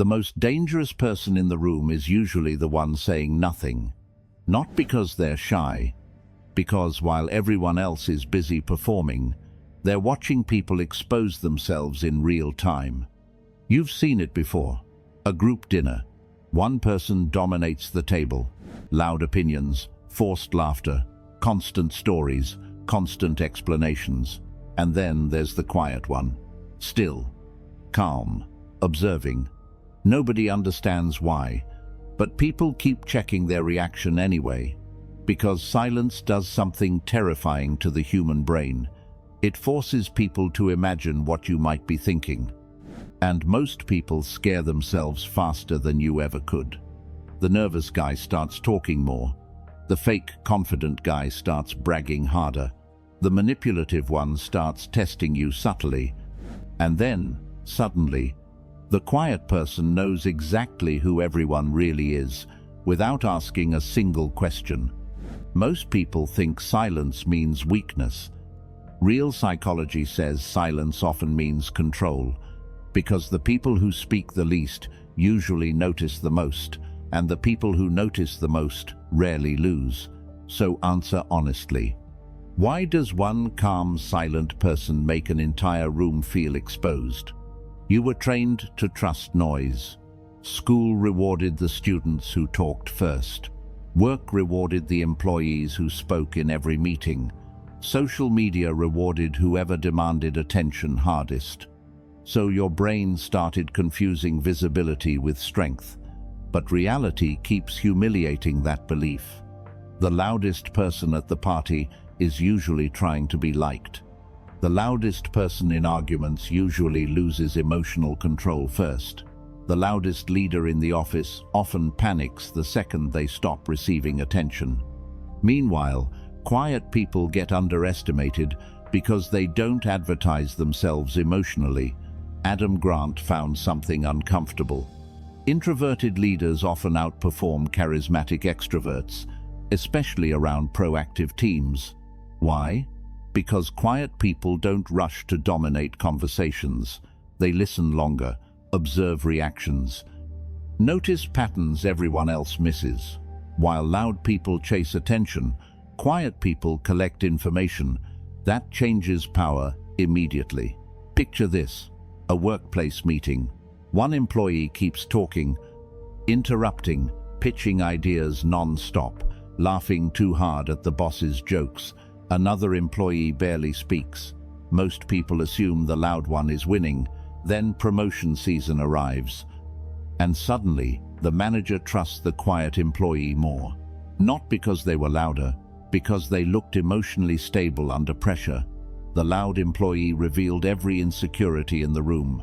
The most dangerous person in the room is usually the one saying nothing. Not because they're shy, because while everyone else is busy performing, they're watching people expose themselves in real time. You've seen it before. A group dinner. One person dominates the table. Loud opinions, forced laughter, constant stories, constant explanations. And then there's the quiet one. Still, calm, observing. Nobody understands why, but people keep checking their reaction anyway, because silence does something terrifying to the human brain. It forces people to imagine what you might be thinking. And most people scare themselves faster than you ever could. The nervous guy starts talking more. The fake confident guy starts bragging harder. The manipulative one starts testing you subtly. And then, suddenly, the quiet person knows exactly who everyone really is, without asking a single question. Most people think silence means weakness. Real psychology says silence often means control, because the people who speak the least usually notice the most, and the people who notice the most rarely lose. So answer honestly. Why does one calm, silent person make an entire room feel exposed? You were trained to trust noise. School rewarded the students who talked first. Work rewarded the employees who spoke in every meeting. Social media rewarded whoever demanded attention hardest. So your brain started confusing visibility with strength. But reality keeps humiliating that belief. The loudest person at the party is usually trying to be liked. The loudest person in arguments usually loses emotional control first. The loudest leader in the office often panics the second they stop receiving attention. Meanwhile, quiet people get underestimated because they don't advertise themselves emotionally. Adam Grant found something uncomfortable. Introverted leaders often outperform charismatic extroverts, especially around proactive teams. Why? Because quiet people don't rush to dominate conversations. They listen longer, observe reactions. Notice patterns everyone else misses. While loud people chase attention, quiet people collect information. That changes power immediately. Picture this: a workplace meeting. One employee keeps talking, interrupting, pitching ideas non-stop, laughing too hard at the boss's jokes. Another employee barely speaks. Most people assume the loud one is winning. Then promotion season arrives. And suddenly, the manager trusts the quiet employee more. Not because they were louder, because they looked emotionally stable under pressure. The loud employee revealed every insecurity in the room.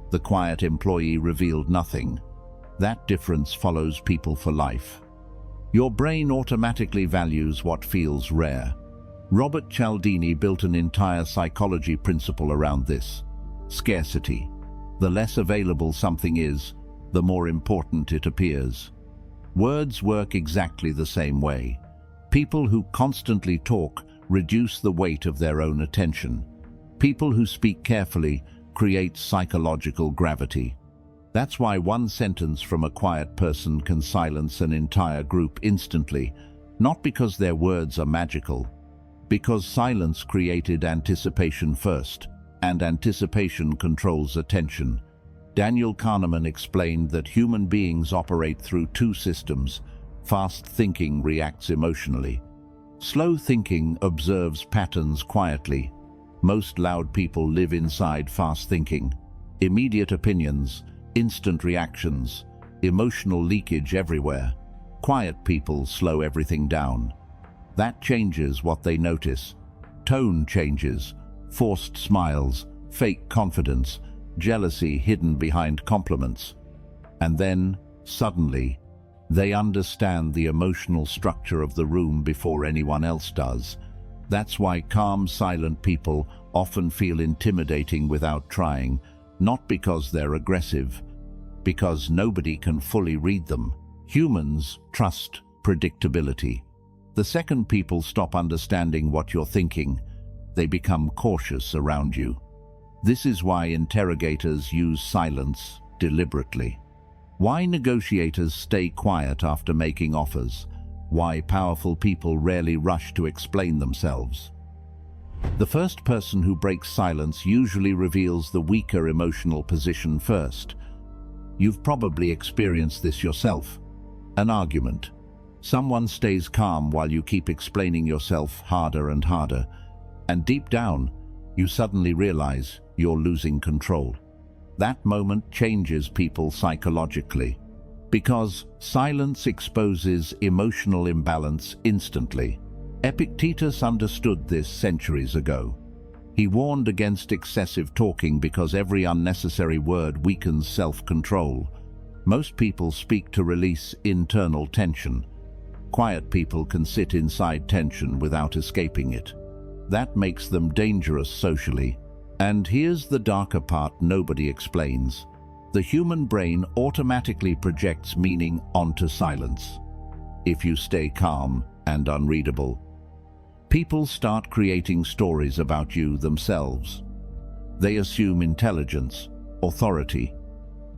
The quiet employee revealed nothing. That difference follows people for life. Your brain automatically values what feels rare. Robert Cialdini built an entire psychology principle around this. Scarcity. The less available something is, the more important it appears. Words work exactly the same way. People who constantly talk reduce the weight of their own attention. People who speak carefully create psychological gravity. That's why one sentence from a quiet person can silence an entire group instantly, not because their words are magical, because silence created anticipation first, and anticipation controls attention. Daniel Kahneman explained that human beings operate through two systems. Fast thinking reacts emotionally. Slow thinking observes patterns quietly. Most loud people live inside fast thinking. Immediate opinions, instant reactions, emotional leakage everywhere. Quiet people slow everything down. That changes what they notice. Tone changes, forced smiles, fake confidence, jealousy hidden behind compliments. And then, suddenly, they understand the emotional structure of the room before anyone else does. That's why calm, silent people often feel intimidating without trying, not because they're aggressive, because nobody can fully read them. Humans trust predictability. The second people stop understanding what you're thinking, they become cautious around you. This is why interrogators use silence deliberately. Why negotiators stay quiet after making offers. Why powerful people rarely rush to explain themselves. The first person who breaks silence usually reveals the weaker emotional position first. You've probably experienced this yourself. An argument. Someone stays calm while you keep explaining yourself harder and harder, and deep down, you suddenly realize you're losing control. That moment changes people psychologically, because silence exposes emotional imbalance instantly. Epictetus understood this centuries ago. He warned against excessive talking because every unnecessary word weakens self-control. Most people speak to release internal tension. Quiet people can sit inside tension without escaping it. That makes them dangerous socially. And here's the darker part nobody explains. The human brain automatically projects meaning onto silence. If you stay calm and unreadable, people start creating stories about you themselves. They assume intelligence, authority,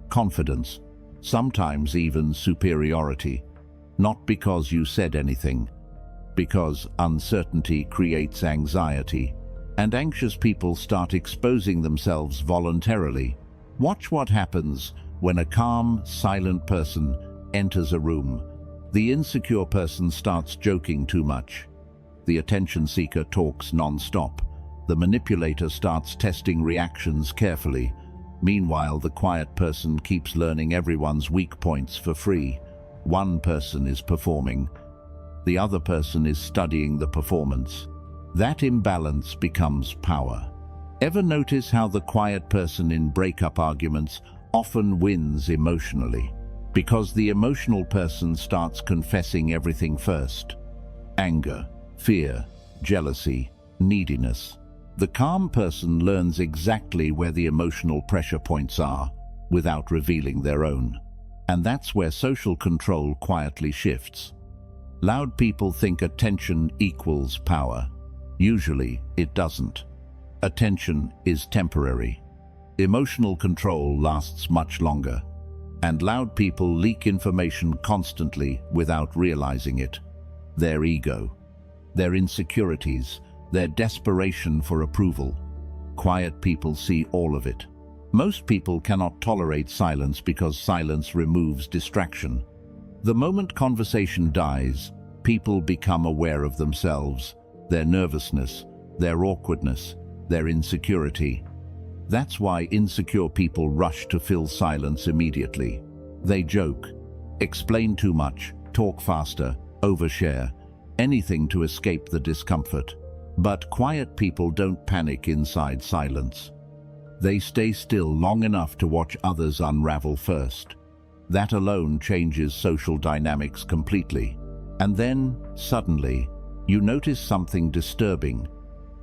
confidence, sometimes even superiority, not because you said anything, because uncertainty creates anxiety, and anxious people start exposing themselves voluntarily. Watch what happens when a calm, silent person enters a room. The insecure person starts joking too much. The attention seeker talks non-stop. The manipulator starts testing reactions carefully. Meanwhile, the quiet person keeps learning everyone's weak points for free. One person is performing. The other person is studying the performance. That imbalance becomes power. Ever notice how the quiet person in breakup arguments often wins emotionally? Because the emotional person starts confessing everything first. Anger, fear, jealousy, neediness. The calm person learns exactly where the emotional pressure points are without revealing their own. And that's where social control quietly shifts. Loud people think attention equals power. Usually, it doesn't. Attention is temporary. Emotional control lasts much longer. And loud people leak information constantly without realizing it. Their ego, their insecurities, their desperation for approval. Quiet people see all of it. Most people cannot tolerate silence because silence removes distraction. The moment conversation dies, people become aware of themselves, their nervousness, their awkwardness, their insecurity. That's why insecure people rush to fill silence immediately. They joke, explain too much, talk faster, overshare, anything to escape the discomfort. But quiet people don't panic inside silence. They stay still long enough to watch others unravel first. That alone changes social dynamics completely. And then, suddenly, you notice something disturbing.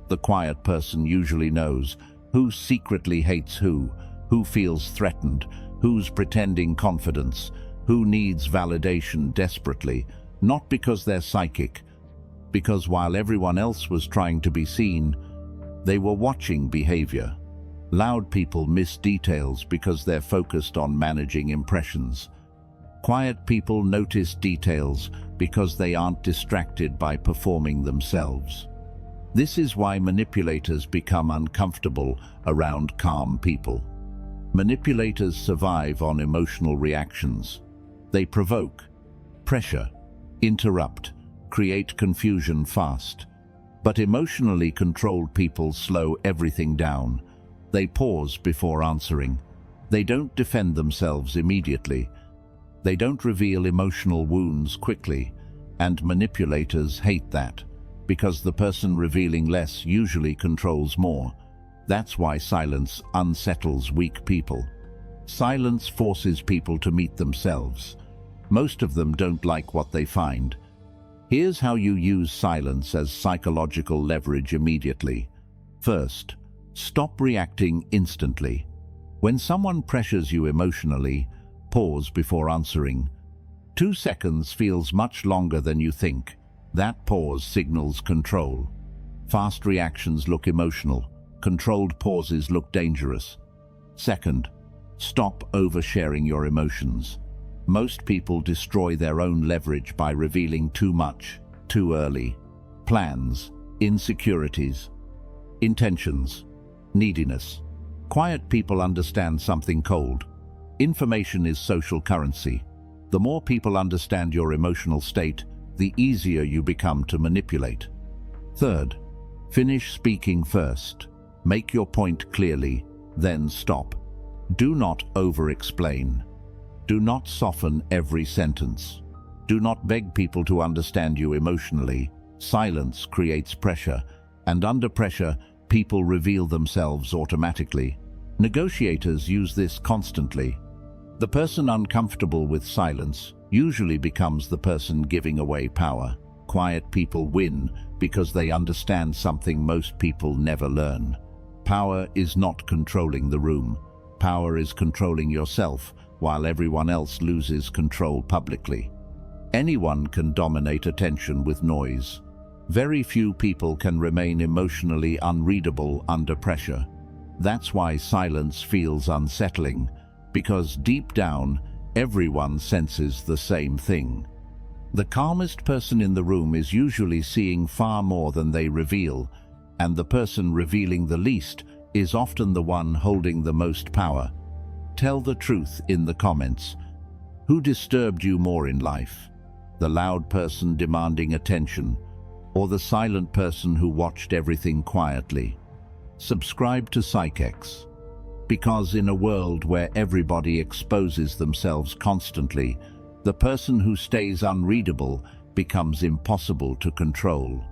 The quiet person usually knows who secretly hates who feels threatened, who's pretending confidence, who needs validation desperately, not because they're psychic, because while everyone else was trying to be seen, they were watching behavior. Loud people miss details because they're focused on managing impressions. Quiet people notice details because they aren't distracted by performing themselves. This is why manipulators become uncomfortable around calm people. Manipulators survive on emotional reactions. They provoke, pressure, interrupt, create confusion fast. But emotionally controlled people slow everything down. They pause before answering. They don't defend themselves immediately. They don't reveal emotional wounds quickly, and manipulators hate that, because the person revealing less usually controls more. That's why silence unsettles weak people. Silence forces people to meet themselves. Most of them don't like what they find. Here's how you use silence as psychological leverage immediately. First, stop reacting instantly. When someone pressures you emotionally, pause before answering. 2 seconds feels much longer than you think. That pause signals control. Fast reactions look emotional. Controlled pauses look dangerous. Second, stop oversharing your emotions. Most people destroy their own leverage by revealing too much, too early. Plans, insecurities, intentions, neediness. Quiet people understand something cold. Information is social currency. The more people understand your emotional state, the easier you become to manipulate. Third, finish speaking first. Make your point clearly, then stop. Do not over-explain. Do not soften every sentence. Do not beg people to understand you emotionally. Silence creates pressure, and under pressure, people reveal themselves automatically. Negotiators use this constantly. The person uncomfortable with silence usually becomes the person giving away power. Quiet people win because they understand something most people never learn. Power is not controlling the room. Power is controlling yourself, while everyone else loses control publicly. Anyone can dominate attention with noise. Very few people can remain emotionally unreadable under pressure. That's why silence feels unsettling, because deep down, everyone senses the same thing. The calmest person in the room is usually seeing far more than they reveal, and the person revealing the least is often the one holding the most power. Tell the truth in the comments. Who disturbed you more in life? The loud person demanding attention, or the silent person who watched everything quietly? Subscribe to Psychex, because in a world where everybody exposes themselves constantly, the person who stays unreadable becomes impossible to control.